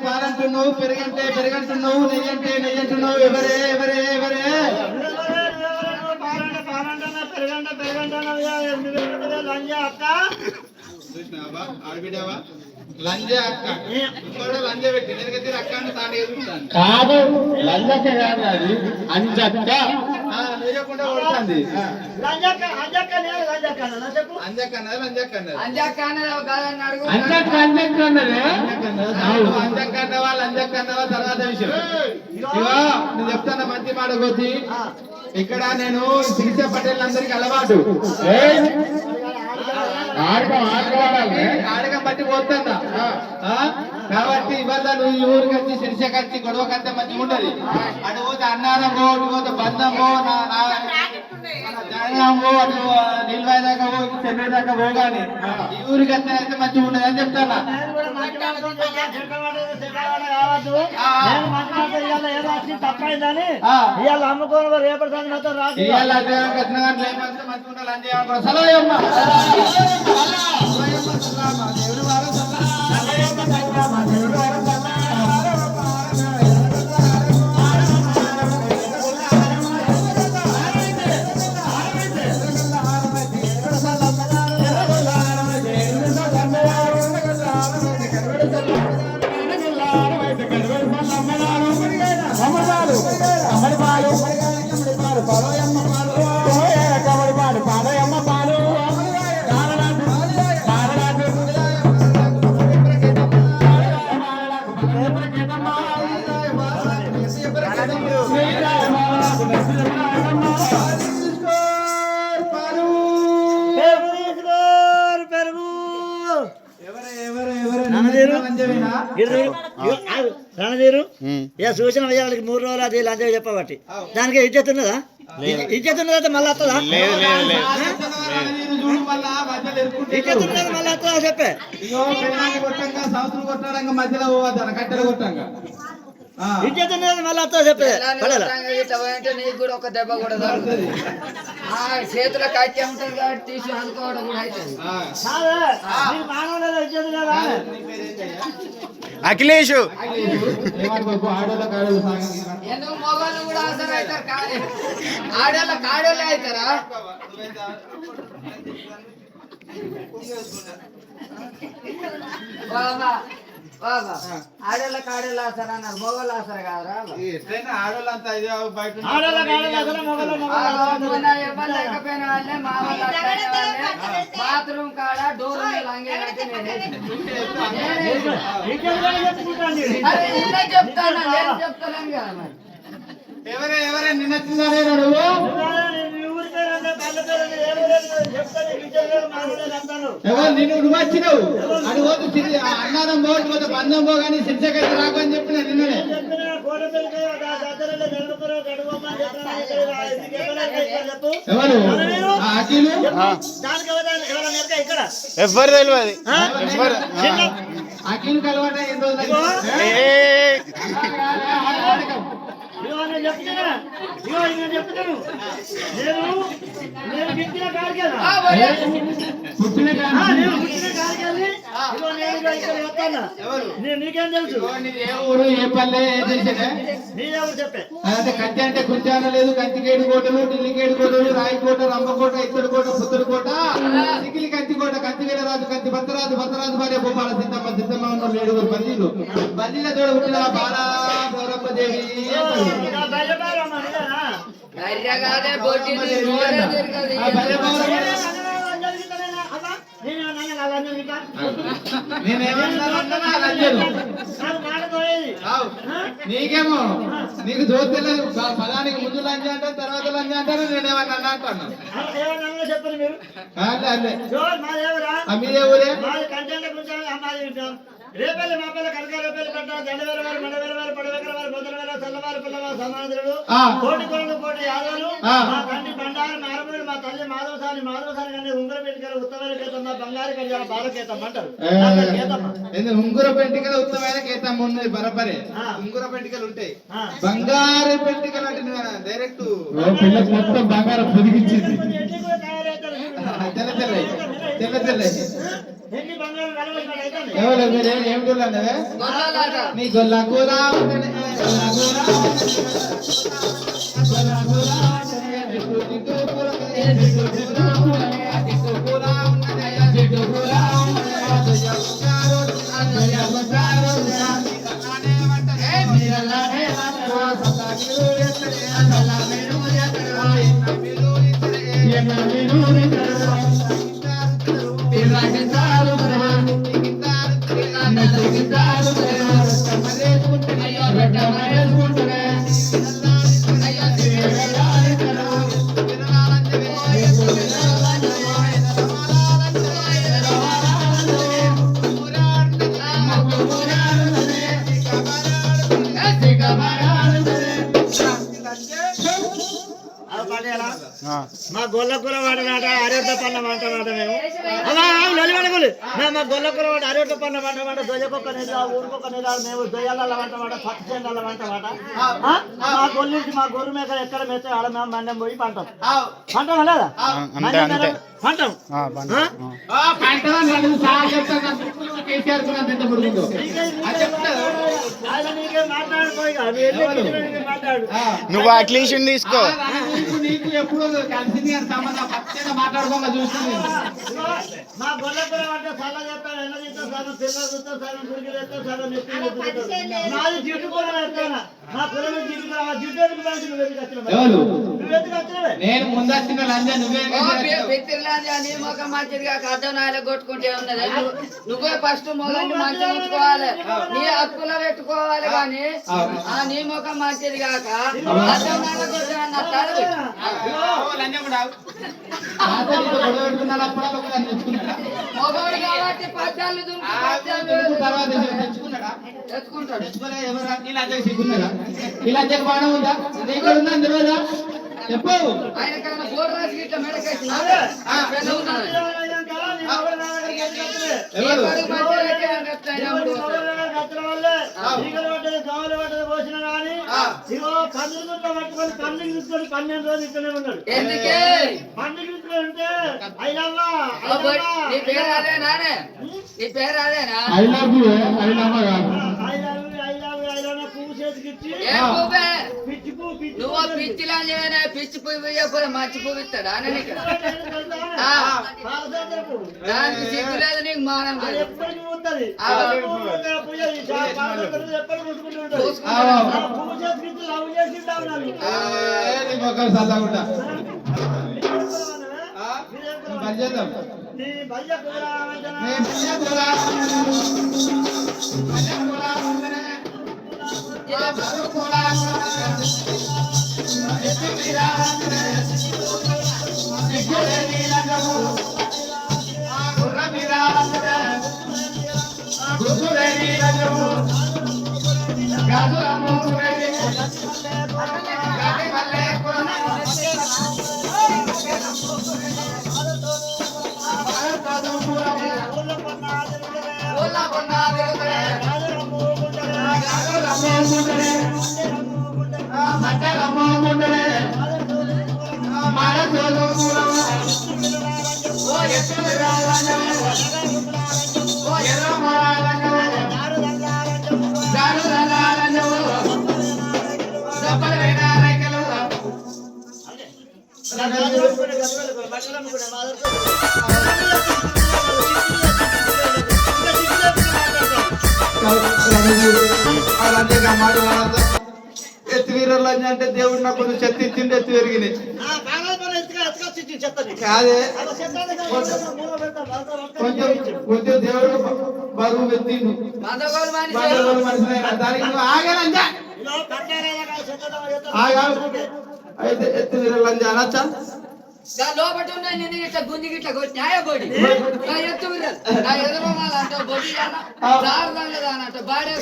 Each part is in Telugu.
పాలంటున్నావు, పెరుగంటే పెరుగంటున్నావు, నెయ్యంటే నెయ్యంటున్నావు. ఎవరే ఎవరే ఎవరే? చూసినావా ఆడబిడ్డావా? లంజే అక్క ఇంకోటి లంజ పెట్టి నెరగతి అక్క అని తాను ఎదుగుతాను కాదు. లంజక్క కాదు, అది అంజక్క. లేకుండా కొడుతుంది. అంజక్క అన్నది అంజక్క అన్నది అంజక్క అంజక్క అన్నది. అంజక్క అన్నవా లంజక్క అన్నవా తర్వాత విషయం. ఇవా నేను చెప్తాను మంచి మాట కొద్ది. ఇక్కడ నేను శిరీష పటేల్ అందరికి అలవాటు ఆడకం బట్టి పోతుందా కాబట్టి ఇవాళ నువ్వు ఈ ఊరికి వచ్చి శిరీష కచ్చి గొడవ కడితే మంచిగా ఉంటది. అటు పోతే అన్నారం పో, అటు పోతే బంధం పో, జనగాం పో, అటు నిల్వాయి దాకా పో, చెన్నై దాకా పో. కానీ ఈ ఊరికి వస్తే మంచిగా ఉండదు అని చెప్తానా. తప్పైందని ఇవాళ అమ్ముకోని రేపటి సంగతి రణదీరు ఇక సూచన వాళ్ళకి 3 రోజులు అది లంచం చెప్పబట్టి దానికి ఇజ్జత్ ఉన్నదా? ఇజ్జత్ ఉన్నదంటే మళ్ళీ వస్తుందా? ఇజ్జత్ ఉన్నది మళ్ళీ వస్తుందా చెప్పే. ఇజ్జత్ ఉన్నది మళ్ళీ వస్తుందా చెప్పే. నీకు కూడా ఒక దెబ్బ కూడా తగులుతుంది. చేతుల కాట్యం ఉంటుంది కాబట్టి తీసి అనుకోవడం కూడా అవుతుంది. అఖిలేష్ ఎందుకు మొగోళ్ళు కూడా అవసరం అవుతారు. ఆడోళ్ళ కాడోళ్ళే అవుతారా? ఆడోళ్ళ కాడోళ్ళు ఆసరా అన్నారు, మొగోళ్ళు ఆసరా కాదురా. లేకపోయిన వాళ్ళే మా వాళ్ళు బాత్రూమ్ కాడ డోర్ చెప్తాను చెప్తాను కదా మరి. ఎవరే నిన్న తిన్నారే నువ్వు? నిన్ను నువ్వు వచ్చినావు అది పోతు అన్నారం పోతే బంధం పోగాని శిక్షకైతే రాకు అని చెప్పిన నిన్ననే. ఎవరు అఖిలు? ఎవరు తెలియదు అఖిల్ కలవాట ఎన్ని రోజులు? చెప్తున్నాను నేను గిట్టిన కాడికెళ్ళి నీకేం తెలుసు? ఏ పల్లె నీవెవరు చెప్పే? అదే కంచి అంటే కుంచాన లేదు. కంచికేడు కోటలు, ఢిల్లీకేడు కోటలు, రాయకోట, రంపకోట, ఇత్తడి కోట, పుత్తడి కోట, సిగిలి కంచి కోట, కంచి వీరరాజు, కంచి భద్రరాజు, భద్రరాజు భార్య భూపాల సిద్ధమ్మ, సిద్ధమ్మ ఉన్న 7 బల్లీలు. బల్లీల తోడు పుట్టిన బాలా గౌరమ్మ దేవి. నీకేమో నీకు చూస్తలేదు. ఫలానికి ముందు లంచ్ అంటారు, తర్వాత లంచ్ అంటారు. నేనేమన్నా అంటాను చెప్పండి మీరు. మీదే ఊరే రేపల్లి మాపల్లి కనక రేపల్లి కట్ట దండవేల వారు మండవేల వారు పడవేకల వారు బొద్దల వారు చల్లవారు పిల్లవారు సమానులు కోటి కొలను కోటి యాదవులు మా తండ్రి బండారు నారముడు మా తల్లి మాధవసాని కంటే ఉంగర పెట్టుకల ఉత్తమైన కేతమ్మ బంగారు కళ్యాణ బాలకేతమ్మ అంటారు. ఉంగుర పెంటికలు ఉత్తమైన కేతమ్మ ఉన్నది బరబరే. ఉంగుర పెంటికలు ఉంటాయి, బంగారు పెంటికలు అంటే డైరెక్ట్ మొత్తం బంగారం పొదిగించింది. తయారవుతారు తెల్ల తెల్ల తెల్ల తెల్ల ఎన్ని బంగారం కలవసినట్టు అయితే ఎవరు మీరు ఏం చూడలేదే గొల్లలాట. నీ గొల్ల కూర ఉంటేనే, గొల్ల కూర గొల్ల కూర ఉంటేనే, జిడ్డు జిడ్డు కూర ఉంటేనే, జిడ్డు జిడ్డు కూర ఉంటేనే, జిడ్డు కూర ఉంటేనే, జిడ్డు కూర ఉంటేనే, అదయ్య గుంటారు, అదయ్య గుంటారు, మీరలానే వంటనే, మీరలానే వంటనే, సతాకిలు ఎత్తనే, సలా మీరు ఎత్తనే, ఎన్న మీరు ఎత్తనే, పిల్లకింటారు మా గొల్లకూర వాడనాట అరవై పన్న మాట మాట మేము లొలివడగలు మా గొల్లకూర వాడు అరవై పన్న మాట మాట దొయ్యకొక్క నీళ్ళు ఊరుకొక్క నీళ్ళు మేము దొయ్యాల వంట మాట పచ్చల వంట మాట మా గొల్లించి మా గొర్రె మేక ఎక్కడ మెత్తే ఆడ మేము మండం పోయి పంటాం పంటాం లేదా పంటాం మాట్లాడు నువ్వు అట్లీషన్ తీసుకో. నీకు ఎప్పుడు కలిసింది సంబంధం పచ్చగా మాట్లాడుకోగా చూస్తుంది. మా గొల్లకూర వంట సల్ల చెప్తాను ఎన్న తీస్తా సార్ పిల్లలు చూస్తా సార్ గురికి వేస్తా సార్ నాది జిడ్డు కూడా వేస్తానా మా పిల్లలు జిడ్డు జిడ్డు నువ్వెందుకు వచ్చినవే నేను ముందు వచ్చిన లంజా నువ్వే పిత్తిర్లాంజా నీ ముఖం మంచిదిగా కడ్డనాయలు కొట్టుకుంటే ఉన్నది. నువ్వే ఫస్ట్ మొదలు మంచిగా ఉంచుకోవాలి, నీ హక్కుల పెట్టుకోవాలి. కానీ ఆ నీ ముఖం మంచిది కాక కడ్డనాయలు కొట్టిన మొగోడు కాబట్టి పద్యాలు తెచ్చుకుంటాడు. ఇలా బాగా ఉందా నీకు ఉందా తెలియదా చెప్పు. ఆయన కన్నా బోర్డు రాసి ఇట్లా మెడకేసి పోసిన కానీ ఇగో కన్ను పట్టుకొని కన్ను తీసుకొని 12 రోజులు ఇక్కడే ఉన్నాడు. ఎందుకే పండుగ ఉంటే అయినమ్మా నీ పేరు అదేనా? నీ పేరు అదేనా? పువ్వు చేతికిచ్చి పిచ్చి పువ్వు నువ్వు పిచ్చిలాంజేనా? పిచ్చి పువ్వు ఇవ్వకపోతే మంచి పువ్వు ఇస్తాడా? దానికి సిగ్గు లేదు, నీకు మానం లేదు. ఎప్పటికీ ఉంటుంది పువ్వు చేతికిచ్చి లవ్ చేసి నీ భయ్య ఎత్తివీరలు అంటే దేవుడు నాకు కొంచెం చెత్త ఇచ్చింది ఎత్తి పెరిగినాయి కాదే కొంచెం కొంచెం దేవుడు బరువు ఎత్తిండు మనిషి దానికి ఆగానంజా ఆగా అయితే ఎత్తివీరలు అంజా అనొచ్చా లోపల ఉన్నాయి నిన్ను ఇట్లా గుంజి గిట్లా కొట్టినాయ బొడి నా ఎత్తు నా ఎదురు అంటే బొడి అంటే బాడీ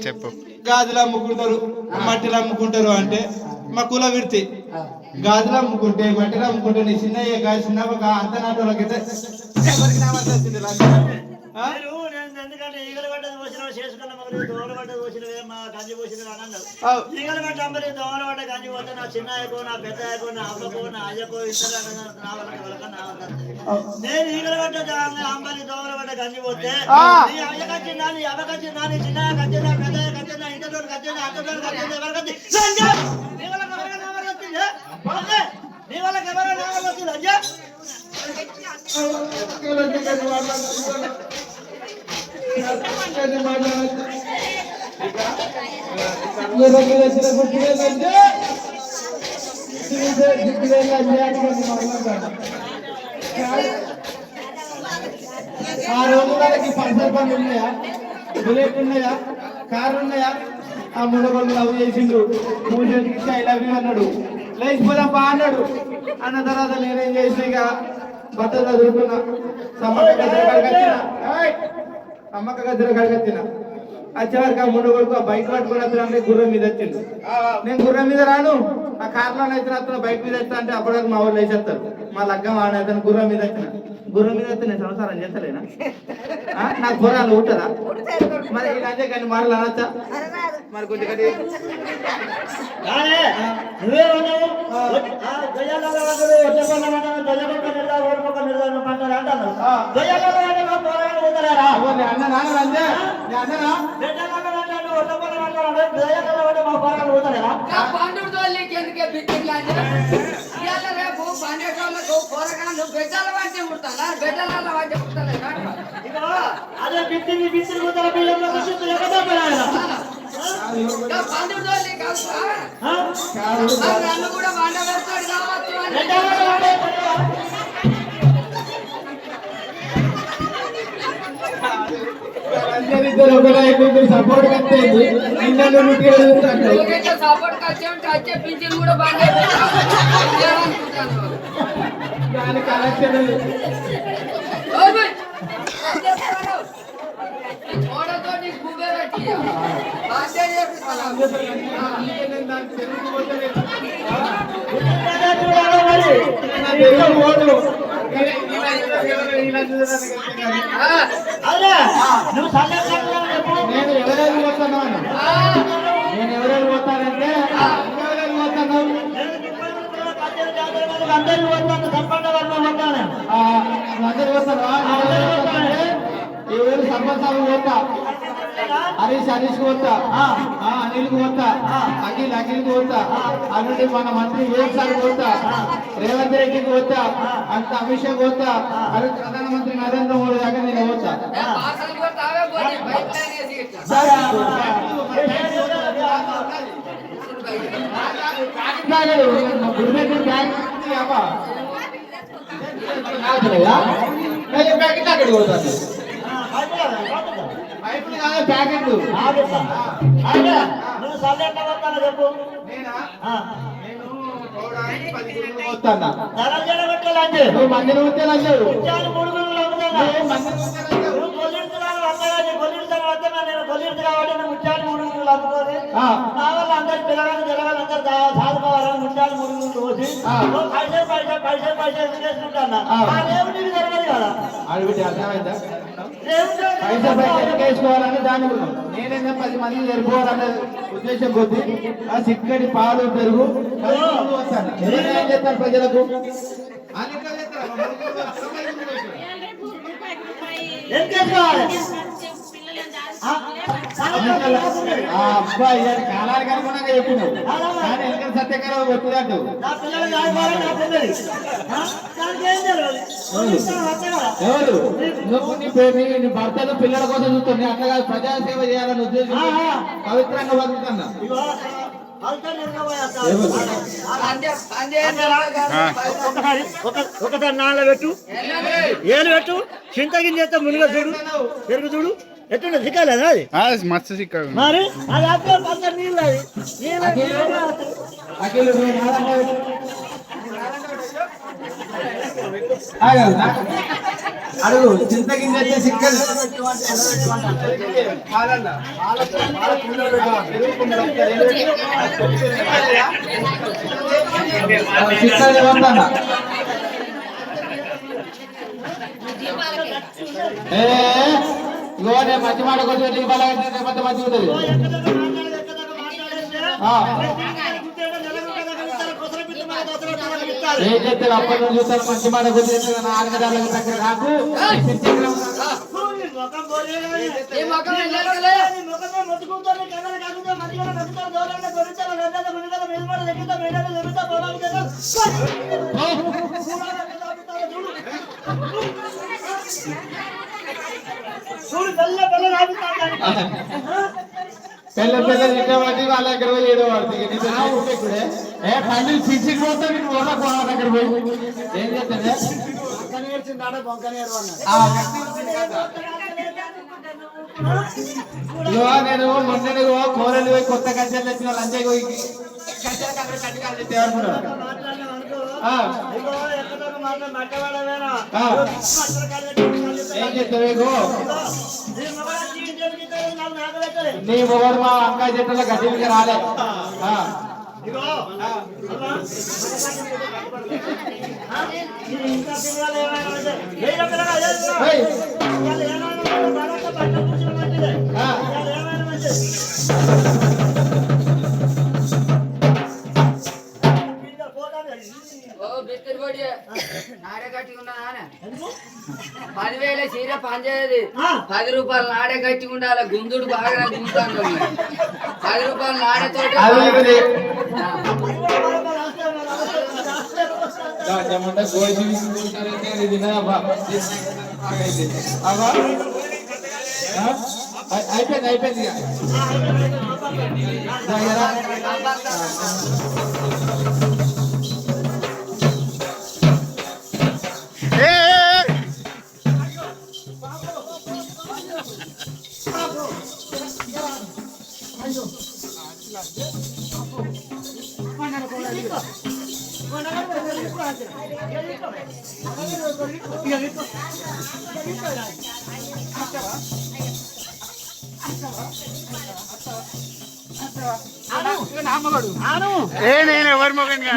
చెప్పు. గాజులు అమ్ముకుంటారు మట్టిలు అమ్ముకుంటారు అంటే మా కుల విడితే గాజులు అమ్ముకుంటే మట్టిలు అమ్ముకుంటే నీ చిన్నయ్య చిన్న అంత నాటోళ్ళకైతే నేను ఎందుకంటే ఈగలు పడ్డది పోసిన చేసుకున్న మొగలు దోమలు పడ్డది పోసినవే మా గంజి పోసిన అని అన్నారు. ఈగలు పడ్డ అంబలి దోమలు పడ్డ గంజి పోతే నా చిన్నయ్యకో నా పెద్దయ్యకో నా అవ్వకో నా అయ్యకో ఇద్దరు నా వాళ్ళకి నా నేను ఈగలు పడ్డ అంబలి దోమలు పడ్డ గంజి పోతే నీ అయ్య కచ్చిందా నీ అవ్వ కచ్చిందా నీ చిన్నయ్య కచ్చిందా పెద్దయ్య కచ్చిందా ఇంటోడు కచ్చిందా అత్తోడు కచ్చిందా ఎవరు కచ్చి నీ వాళ్ళకి ఎవరైనా నావల్ వచ్చింది నీ వాళ్ళకి ఎవరైనా నావల్ వచ్చింది అయ్యా ఆ రోజులకి పల్సర్ పనులు ఉన్నాయా, బుల్లెట్ ఉన్నాయా, కార్లు ఉన్నాయా? ఆ ముడగొండు లవ్ చేసిండు, మూసేటికి ఐ లవ్ యూ అన్నాడు, లేచిపోదాం బా అన్నాడు. అన్న తర్వాత నేనేం చేసి ఇక బట్ట చదువుకున్నా, సమ్మక్క గద్దె కడిగొచ్చిన, సమ్మక్క గద్దె కడిగొచ్చిన. వచ్చేవారికి ఆ ముడగొడుకు ఆ బైక్ పట్టుకుని వస్తున్నా గుర్రం మీద వచ్చిండు. నేను గుర్రం మీద రాను, ఆ కార్లో అయితే వస్తున్నా, బైక్ మీద వస్తా అంటే అప్పటికి మా వాళ్ళు వేసేస్తారు. మా లగ్గం ఆడైతే గుర్రం మీద వచ్చిన. గుర్రం మీద వస్తే నేను సంసారం చేస్తలేనా? నాకు గుర్రాలు ఉంటారా? మరి ఇలాంటి కానీ మాటలు అనొచ్చా? మరి కొంచెం అన్న నాన్న అంతే అన్ననా ఎందుకే బిడ్డలు రేపు పండేటోళ్ళకు కూరగాయలు బిడ్డల వంటి పుడతానా, బిడ్డల వంటి పుడతలేదా? అదే బిడ్డని బిడ్డలు కూతురు పిల్లలు పండుగోళ్ళే కాదు నన్ను కూడా వంట పెడతాడు కావచ్చు సపోర్ట్ సపోర్ట్ వచ్చే పింఛన్ కూడా బాగా దాని కలెక్షన్ ఓడతో గుబే పెట్టి నేను ఎవరెవరు పోతున్నాను, నేను ఎవరెవరు పోతానంటే ఎవరెవరు పోతున్నావు అందరూ పోతాను తప్పకుండా పోతాను అందరు పోతాను. ఎవరు సంవత్సరం పోతా, హరీష్ పోతా, అనిల్కి పోతా, అఖిల్కి పోతా, అల్లుడి మన మంత్రి వివేక్ పోతా, రేవంత్ రెడ్డికి పోతా, అంత అమిత్ షా పోతా, అది ప్రధానమంత్రి నరేంద్ర మోడీ దాకా నేను పోతా. ప్యాకెట్ అక్కడ పోతాను, పైపులు కాదు ప్యాకెట్లు. నువ్వు సబ్జెక్ట్ పోతాను చెప్పు. నువ్వు మందిని ఉంచాలంటే అందరు పిల్లగాళ్ళు జరగాలందరూ సాధుకోవాలని ముత్యాలు ముడుగులు పోసి పైసలు చేసుకుంటాను నీకు జరగదు కదా. అడుగుతే అర్థమైందా? పైసా వేసుకోవాలని దాని నేనేందా 10 మంది సరిపోవాలనే ఉద్దేశం కొద్ది ఆ చిక్కటి పాలు పెరుగు వస్తాను. ఏం చేస్తారు ప్రజలకు? అబ్బాయి కాలానికి అనుకున్నాక చెప్పినావు కానీ ఎందుకంటే సత్యకాలం వచ్చినట్టు ఎవరు నీ భర్తలు పిల్లల కోసం చూస్తుంది, అట్లా కాదు ప్రజాసేవ చేయాలని ఉద్దేశం పవిత్రంగా బతుకుతున్నా. ఒకసారి నాలో పెట్టు, ఏలు పెట్టు, చింతగిరి చేస్తే మునిగా చూడు, పెరుగు చూడు, ఎట్లా సిక్కాలేదా అది మస్తు సిక్క మరి అది అక్కడ నీళ్ళు అడుగు చింతగిరి అయితే సిక్కలు సిక్కలు ఏ ఇగో నేను మంచి మాట కొంచెం నీకు బలం మంచి మంచిగా ఉంటుంది ఏం చెప్తారు అప్పటి నుంచి చూస్తారు మంచి మాట గురించి ఆడగడాలకు దగ్గర నాకు ఈ ముఖం వెళ్ళాలి పిల్ల పిల్ల తిట్టబట్టి వాళ్ళ దగ్గర పోయి ఏడో పడుతుంది ఏ పండుగ పిచ్చికి పోతే నీకు వాళ్ళ దగ్గర పోయి ఏం చేస్తానే నేను మొన్న కూరలు పోయి కొత్త గంటలు తెచ్చిన వాళ్ళు అంతే పోయి ఏం చేస్తావు నీ మొగడు మా వంకాయ చెట్టులో గడ్డికి రాలే నాడే కట్టి ఉన్నదా 10,000 చీర పనిచేయదు 10 రూపాయలు నాడే కట్టి ఉండాలి గుందుడు బాగా గుంతాను 10 రూపాయలు నాడతో అయిపోయింది అయిపోయింది నేను ఎవరి మొగని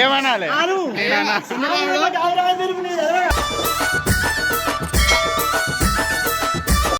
ఏమనాలి